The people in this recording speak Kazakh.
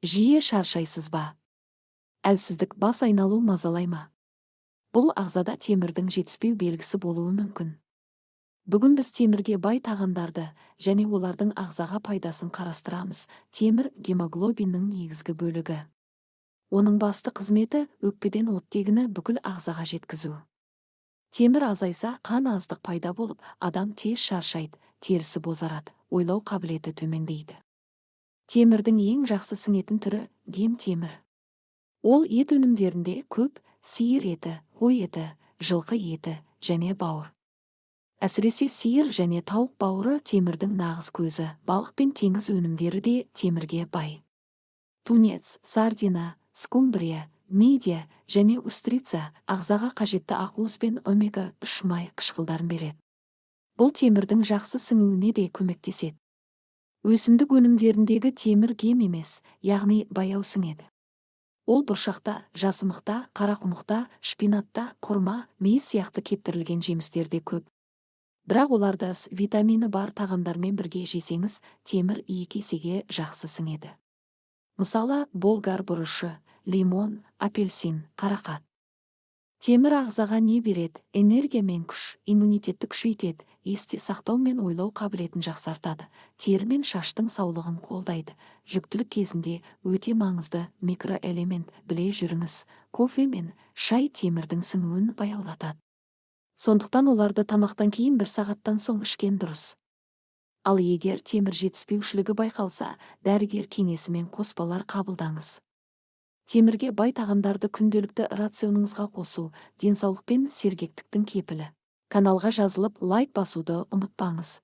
Жиі шаршайсыз ба? Әлсіздік, бас айналу мазалай ма? Бұл ағзада темірдің жетіспеу белгісі болуы мүмкін. Бүгін біз темірге бай тағамдарды және олардың ағзаға пайдасын қарастырамыз. Темір гемоглобиннің негізгі бөлігі. Оның басты қызметі өкпеден оттегіні бүкіл ағзаға жеткізу. Темір азайса, қан аздық пайда болып, адам тез шаршайды, терісі бозарады, ойлау қабілеті төмендейді. Темірдің ең жақсы сіңетін түрі гем темір. Ол ет өнімдерінде көп: сиыр еті, қой еті, жылқы еті және бауыр. Әсіресе сиыр және тауық бауыры темірдің нағыз көзі. Балық пен теңіз өнімдері де темірге бай. Тунец, сардина, скумбрия, мидия және устрица ағзаға қажетті ақуыз бен омега-3 май қышқылдарын береді. Бұл темірдің жақсы сіңуіне де көмектеседі. Өсімдік өнімдеріндегі темір кем емес, яғни баяу сіңеді. Ол бұршақта, жасымықта, қарақұмықта, шпинатта, құрма, мейіз сияқты кептірілген жемістерде көп. Бірақ оларды витамині бар тағамдармен бірге жесеңіз, темір 2 есеге жақсы сіңеді. Мысалы, болгар бұрышы, лимон, апельсин, қарақат. Темір ағзаға не береді? Энергия мен күш, иммунитетті күшейтеді, есте сақтау мен ойлау қабілетін жақсартады, тері мен шаштың саулығын қолдайды. Жүктілік кезінде өте маңызды микроэлемент. Біле жүріңіз, кофе мен шай темірдің сіңуін баяулатады. Сондықтан оларды тамақтан кейін 1 сағаттан соң ішкен дұрыс. Ал егер темір жетіспеушілігі байқалса, дәрігер кеңесімен қоспалар қабылдаңыз. Темірге бай тағамдарды күнделікті рационыңызға қосу денсаулық пен сергектіктің кепілі. Каналға жазылып лайк басуды ұмытпаңыз.